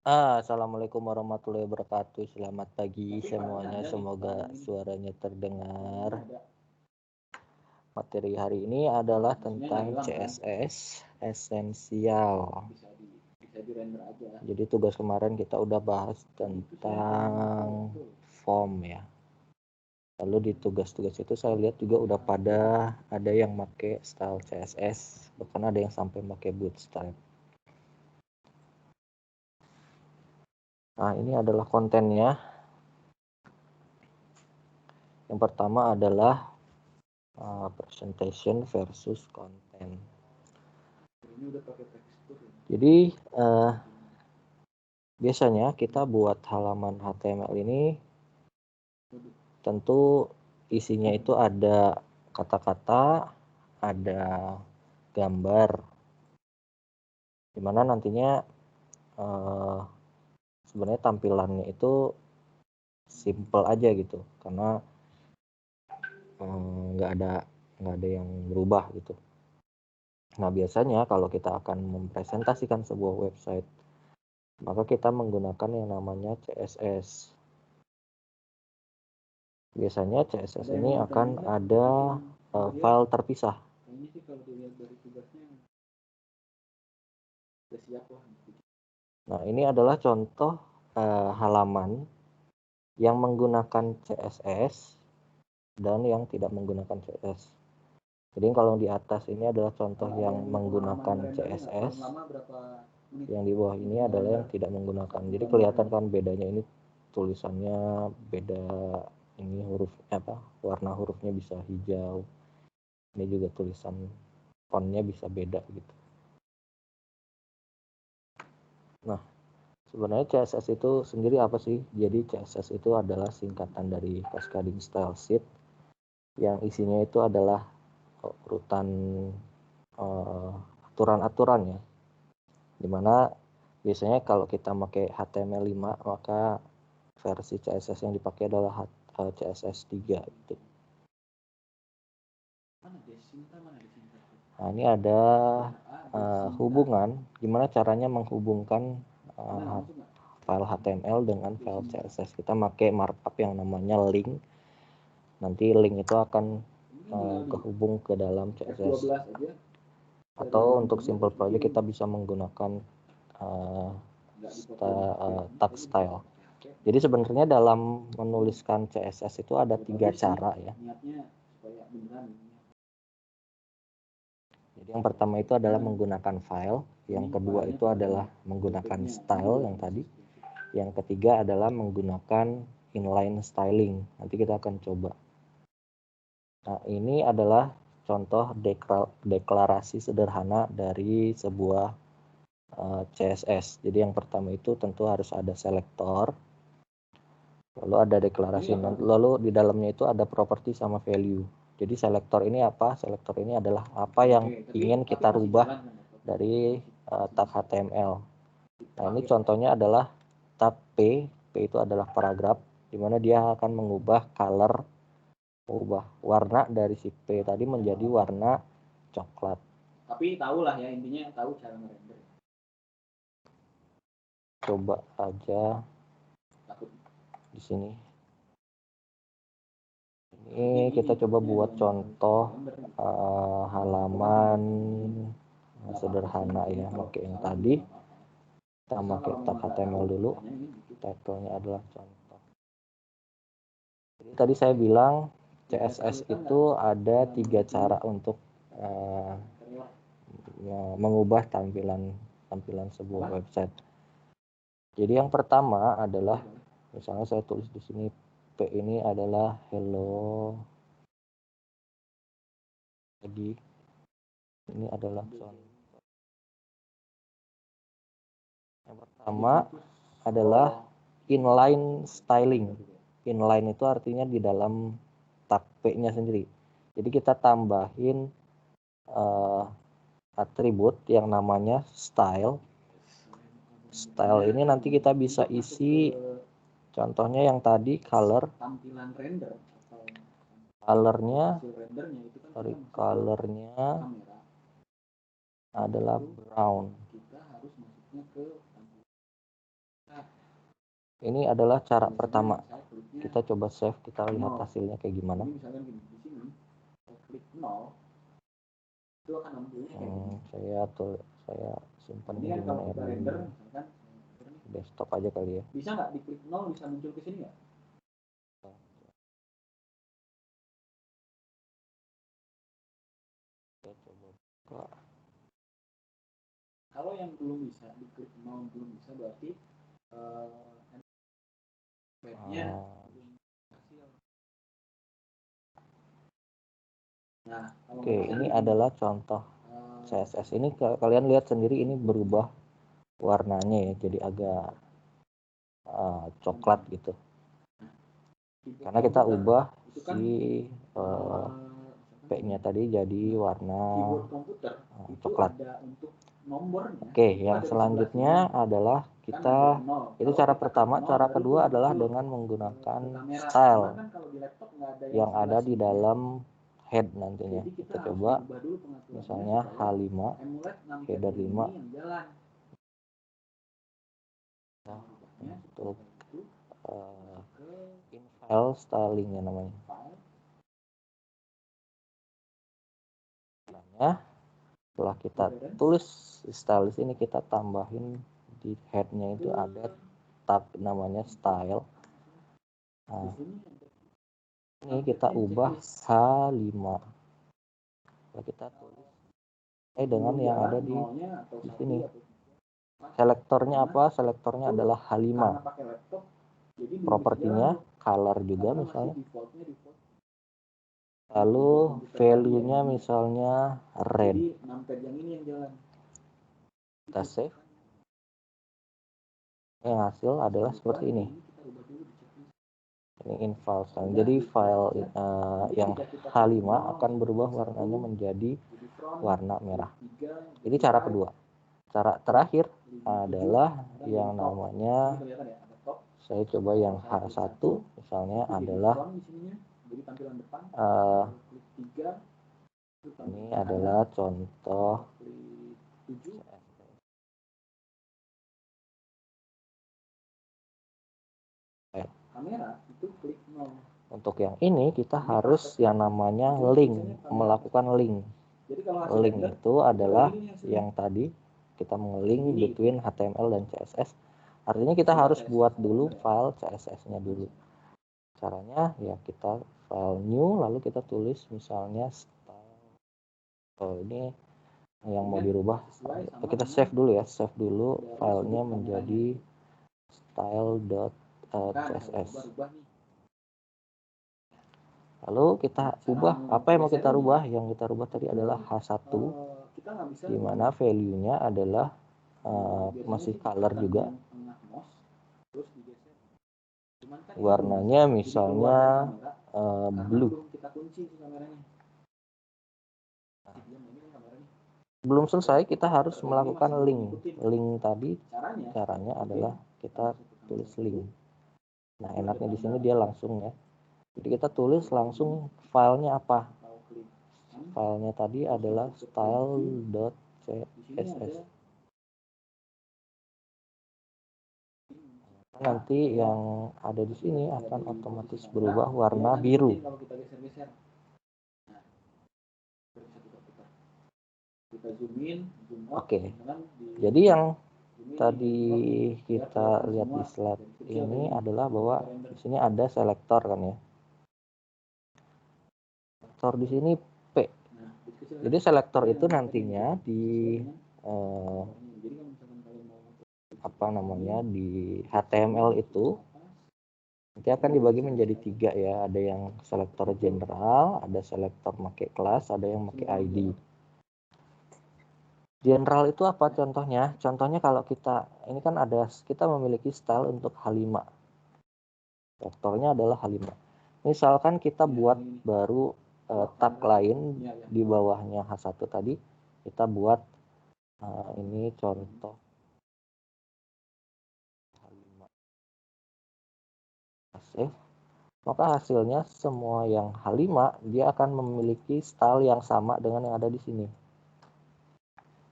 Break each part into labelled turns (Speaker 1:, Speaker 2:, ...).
Speaker 1: Assalamualaikum warahmatullahi wabarakatuh. Selamat pagi semuanya. Semoga suaranya terdengar. Materi hari ini adalah tentang CSS esensial. Jadi tugas kemarin kita udah bahas tentang form ya. Lalu di tugas-tugas itu saya lihat juga udah pada ada yang pakai style CSS, bahkan ada yang sampai pakai bootstrap. Nah, ini adalah kontennya. Yang pertama adalah presentation versus content. Jadi biasanya kita buat halaman HTML ini tentu isinya itu ada kata-kata, ada gambar, dimana nantinya sebenarnya tampilannya itu simple aja gitu, karena nggak ada yang berubah gitu. Nah, biasanya kalau kita akan mempresentasikan sebuah website, maka kita menggunakan yang namanya CSS. Biasanya CSS ini akan ada file terpisah. Nah, ini adalah contoh halaman yang menggunakan CSS dan yang tidak menggunakan CSS. Jadi kalau di atas ini adalah contoh yang menggunakan CSS, yang di bawah ini adalah yang tidak menggunakan. Jadi kelihatan kan bedanya, ini tulisannya beda, ini hurufnya warna hurufnya bisa hijau, ini juga tulisan fontnya bisa beda gitu. Nah, sebenarnya CSS itu sendiri apa sih? Jadi CSS itu adalah singkatan dari Cascading Style Sheet, yang isinya itu adalah urutan aturan-aturan ya, dimana biasanya kalau kita pakai HTML5 maka versi CSS yang dipakai adalah CSS 3 gitu. Nah, ini ada hubungan, gimana caranya menghubungkan file HTML dengan file CSS. Kita pakai markup yang namanya link. Nanti link itu akan kehubung ke dalam CSS. Atau untuk simple project kita bisa menggunakan tag style. Jadi sebenarnya dalam menuliskan CSS itu ada 3 cara ya. Jadi yang pertama itu adalah menggunakan file, yang kedua itu adalah menggunakan style yang tadi, yang ketiga adalah menggunakan inline styling. Nanti kita akan coba. Nah, ini adalah contoh deklarasi sederhana dari sebuah CSS. Jadi yang pertama itu tentu harus ada selektor, lalu ada deklarasi, lalu di dalamnya itu ada properti sama value. Jadi selektor ini apa? Selektor ini adalah apa yang ingin kita rubah dari tag HTML. Nah, ini contohnya adalah tab P. P itu adalah paragraf, di mana dia akan mengubah color, mengubah warna dari si P tadi menjadi warna coklat.
Speaker 2: Tapi tahu lah ya, intinya tahu cara merender.
Speaker 1: Coba aja di sini. Ini kita coba buat contoh halaman sederhana ya, pakai yang tadi. Kita pakai tag HTML dulu. Title-nya adalah contoh. Jadi tadi saya bilang CSS itu ada 3 cara untuk mengubah tampilan sebuah website. Jadi yang pertama adalah, misalnya saya tulis di sini P ini adalah hello. Jadi ini adalah contoh. Yang pertama adalah inline styling. Inline itu artinya di dalam tag P-nya sendiri. Jadi kita tambahin atribut yang namanya style. Style ini nanti kita bisa isi, contohnya yang tadi color.
Speaker 2: Tampilan render.
Speaker 1: Colornya adalah brown. Ini adalah cara
Speaker 2: Biasanya
Speaker 1: pertama.
Speaker 2: saya kliknya
Speaker 1: Kita coba save, kita lihat
Speaker 2: 0.
Speaker 1: hasilnya kayak gimana.
Speaker 2: Jadi misalkan gini, di sini saya klik 0, itu akan munculnya kayak gini.
Speaker 1: Saya simpan
Speaker 2: Ini
Speaker 1: ini
Speaker 2: kan
Speaker 1: di
Speaker 2: kalau
Speaker 1: mana
Speaker 2: kita
Speaker 1: ya,
Speaker 2: render,
Speaker 1: di
Speaker 2: misalkan
Speaker 1: desktop aja kali ya.
Speaker 2: bisa nggak diklik 0 bisa muncul ke sini nggak?
Speaker 1: Kita coba buka.
Speaker 2: Kalau yang belum bisa diklik 0 belum bisa berarti webnya belum hasil. Nah,
Speaker 1: Oke, ini adalah contoh CSS. Ini kalian lihat sendiri, ini berubah warnanya ya, jadi agak coklat gitu. Karena kita ubah si P-nya tadi jadi warna coklat. Oke, yang selanjutnya adalah kita, itu cara pertama. Cara kedua adalah dengan menggunakan style yang ada di dalam head nantinya. Kita coba misalnya H5, header 5 untuk infile stylingnya namanya. Setelah kita tulis style ini, kita tambahin di headnya itu ada tab namanya style. Nah, ini kita ubah H5. Kalau kita tulis dengan yang ada di sini. Selektornya apa? Selektornya adalah H5. Propertinya color juga misalnya. Lalu value-nya misalnya red. Kita save. Yang hasil adalah seperti ini. Ini infile style. Jadi file yang H5 akan berubah warnanya menjadi warna merah. Ini cara kedua. Cara terakhir adalah yang namanya, saya coba yang H1 misalnya adalah ini adalah contoh untuk yang ini kita harus yang namanya link, melakukan link. Link itu adalah yang tadi kita nge-link between HTML dan CSS. Artinya kita harus buat dulu file CSS-nya dulu. Caranya ya kita file new, lalu kita tulis misalnya style. Ini yang mau dirubah. Kita save dulu ya, save dulu filenya menjadi style.css. Lalu kita ubah, apa yang mau kita rubah? Yang kita rubah tadi adalah H1, di mana value-nya adalah masih color juga. Warnanya misalnya blue. Belum selesai, kita harus melakukan link. Link tadi caranya adalah kita tulis link. Nah, enaknya di sini dia langsung ya. Jadi kita tulis langsung filenya apa. Filenya tadi adalah style.css. Nanti yang ada di sini akan otomatis berubah warna biru. Oke. Jadi yang tadi kita lihat di slide ini adalah bahwa di sini ada selektor kan ya. Selektor di sini P. Jadi selektor itu nantinya di di HTML itu nanti akan dibagi menjadi 3 ya. Ada yang selektor general, ada selektor pakai kelas, ada yang pakai ID. General itu apa contohnya? Contohnya kalau ini kan kita memiliki style untuk H5. Selektornya adalah H5. Misalkan kita buat baru tab lain di bawahnya H1 tadi, kita buat ini contoh H5. Save. Maka hasilnya semua yang H5 dia akan memiliki style yang sama dengan yang ada di sini.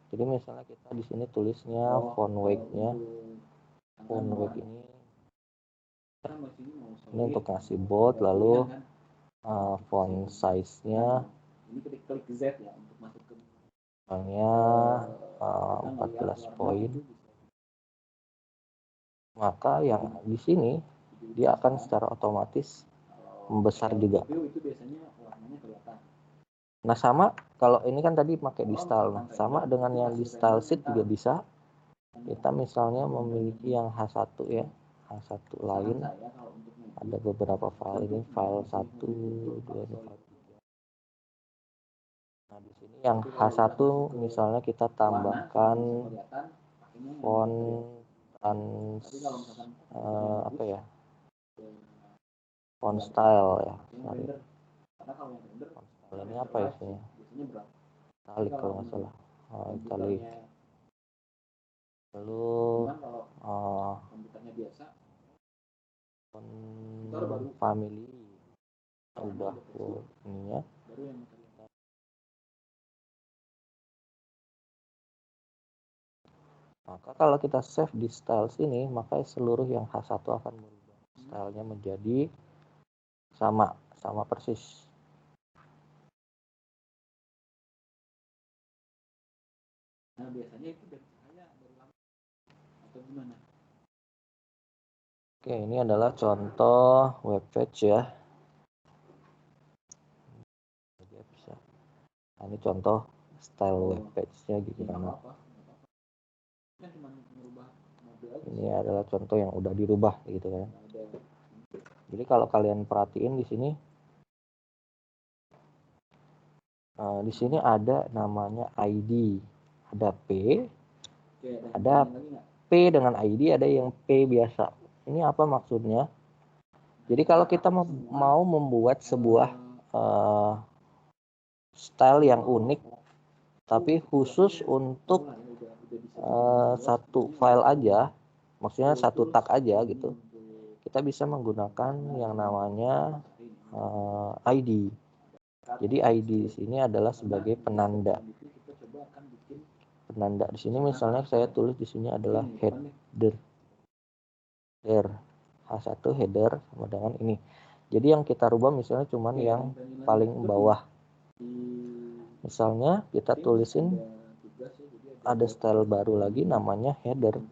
Speaker 1: Jadi misalnya kita di sini tulisnya font weight-nya, font weight ini Ini untuk ngasih bold, lalu font size-nya
Speaker 2: ini klik Z ya untuk masuk ke
Speaker 1: misalnya 14 poin. Maka yang di sini dia akan secara otomatis membesar juga. Nah, sama kalau ini kan tadi pakai di style. Nah, sama dengan yang di style sheet juga bisa. Kita misalnya memiliki yang H1 ya. H1 lain. Ada beberapa file ini, file 1, 2, 3. Nah, di sini yang H1 misalnya kita tambahkan font apa ya? Font style ya. Sorry. Font style ini apa isinya? Italic kalau nggak salah. Italic. Lalu family ubah ininya. Maka kalau kita save di style sini, maka seluruh yang H1 akan berubah. Stylenya menjadi sama persis. Nah, biasanya itu dari saya dari lama atau gimana? Oke, ini adalah contoh web page ya. Nah, ini contoh style web page-nya gimana. Ini adalah contoh yang udah dirubah gitu kan. Jadi kalau kalian perhatiin di sini ada namanya ID, ada P, ada P dengan ID, ada yang P biasa. Ini apa maksudnya? Jadi kalau kita mau membuat sebuah style yang unik, tapi khusus untuk satu file aja, maksudnya satu tag aja gitu, kita bisa menggunakan yang namanya ID. Jadi ID di sini adalah sebagai penanda. Penanda di sini misalnya saya tulis di sini adalah header. H1 header sama dengan ini. Jadi yang kita rubah misalnya cuman yang paling bawah. Misalnya kita tulisin ada style baru lagi namanya header.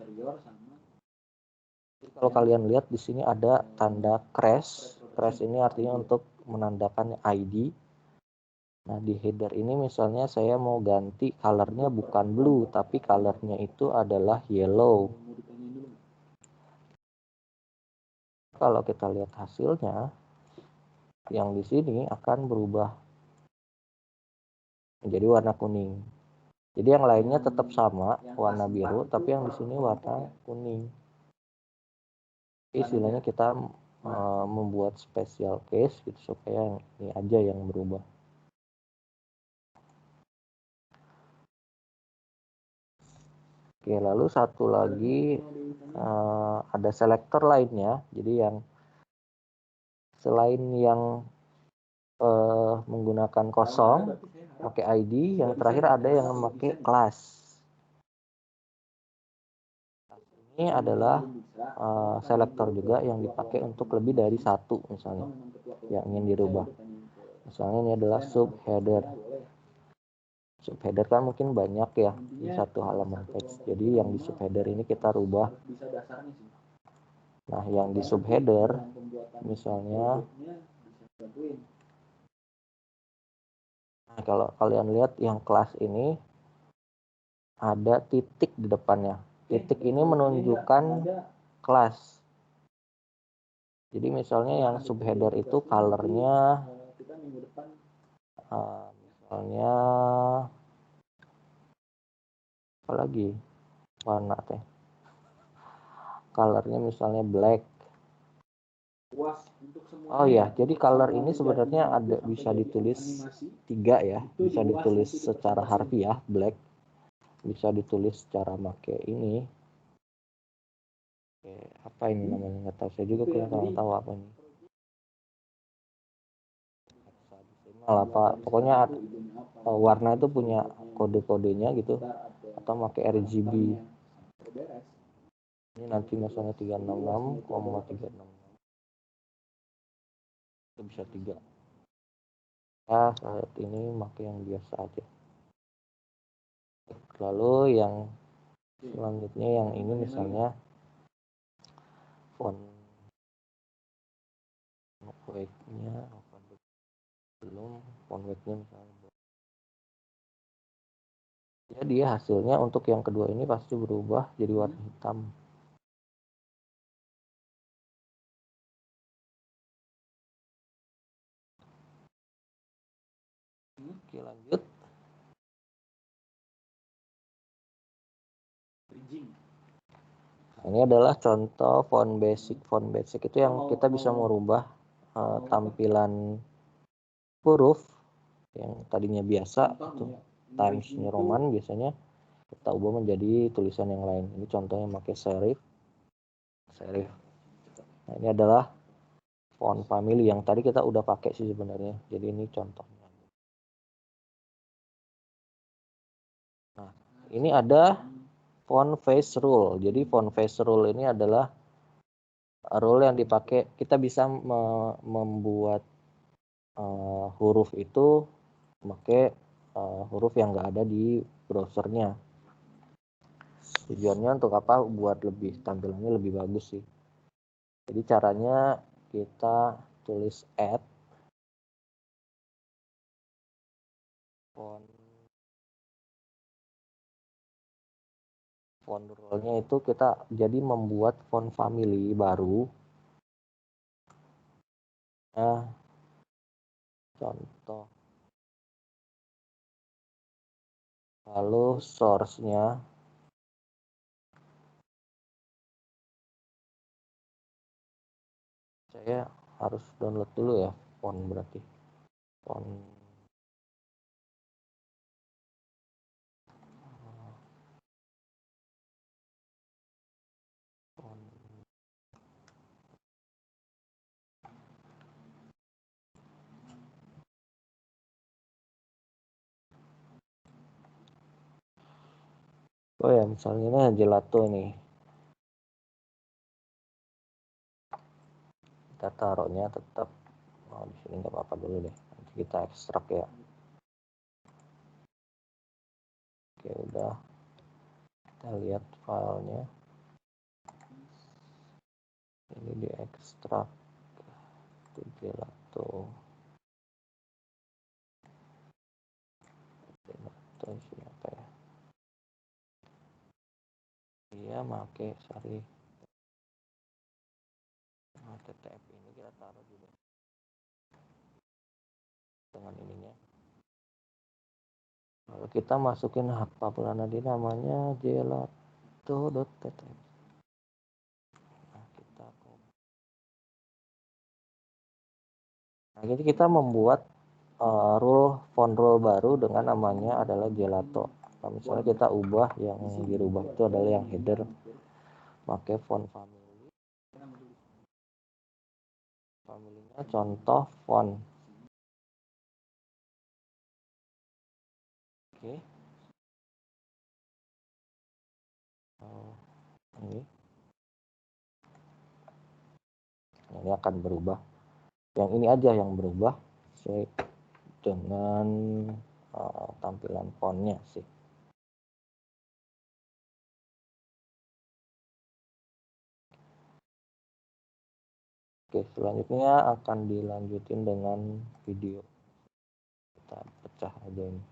Speaker 1: Kalau kalian lihat di sini ada tanda crash. Crash ini artinya untuk menandakan ID. Nah, di header ini misalnya saya mau ganti colornya bukan blue, tapi colornya itu adalah yellow. Kalau kita lihat hasilnya, yang di sini akan berubah menjadi warna kuning. Jadi yang lainnya tetap sama, warna biru, tapi yang di sini warna kuning. Istilahnya kita membuat special case gitu supaya ini aja yang berubah. Oke, lalu satu lagi ada selektor lainnya. Jadi yang selain yang menggunakan kosong pakai ID, yang terakhir ada yang memakai kelas. Ini adalah selektor juga yang dipakai untuk lebih dari satu misalnya yang ingin dirubah. Misalnya ini adalah subheader. Subheader kan mungkin banyak ya di satu halaman page. Jadi yang di subheader ini kita rubah. Nah, yang di subheader misalnya, nah kalau kalian lihat yang kelas ini ada titik di depannya. Titik ini menunjukkan kelas. Jadi misalnya yang subheader itu colornya misalnya apa lagi warna teh, colornya misalnya black. Oh ya, jadi color ini sebenarnya ada bisa ditulis 3 ya, bisa ditulis secara harfiah black, bisa ditulis secara make ini. Oke, apa ini namanya nggak tahu, saya juga kurang tahu apa ini. Apa pokoknya warna itu punya kode-kodenya gitu, atau pakai RGB. Ini nanti misalnya 366,366. itu bisa 3. Ya saat ini pakai yang biasa aja. Lalu yang selanjutnya yang ini misalnya font weight-nya belum, font weight-nya misalnya. Jadi hasilnya untuk yang kedua ini pasti berubah jadi warna hitam. Oke, lanjut. Nah, ini adalah contoh font basic. Font basic itu yang kita bisa merubah tampilan huruf yang tadinya biasa atau Times New Roman biasanya kita ubah menjadi tulisan yang lain. Ini contohnya pakai serif. Nah, ini adalah font family yang tadi kita udah pakai sih sebenarnya. Jadi ini contohnya. Nah, ini ada font face rule. Jadi font face rule ini adalah rule yang dipakai. Kita bisa membuat huruf itu pakai huruf yang nggak ada di browsernya. Tujuannya untuk apa? Buat lebih tampilannya lebih bagus sih. Jadi caranya kita tulis add font rule-nya itu kita jadi membuat font family baru. Nah, contoh. Lalu source-nya saya harus download dulu ya font berarti. Font oh ya, misalnya ini gelato nih. Kita taruhnya tetap di sini nggak apa-apa dulu deh. Nanti kita ekstrak ya. Oke, udah. Kita lihat filenya. Ini diekstrak ke gelato. Gelato apa ya? Iya, pakai sorry. TTF ini kita taruh juga dengan ininya. Lalu kita masukin apa pula tadi namanya gelato.ttf. Nah, jadi kita membuat font rule baru dengan namanya adalah gelato. Nah, misalnya kita ubah yang dirubah itu adalah yang header pakai font family. Familinya contoh font. Oke. Ini akan berubah. Yang ini aja yang berubah sesuai dengan tampilan fontnya sih. Oke, selanjutnya akan dilanjutin dengan video. Kita pecah aja ini.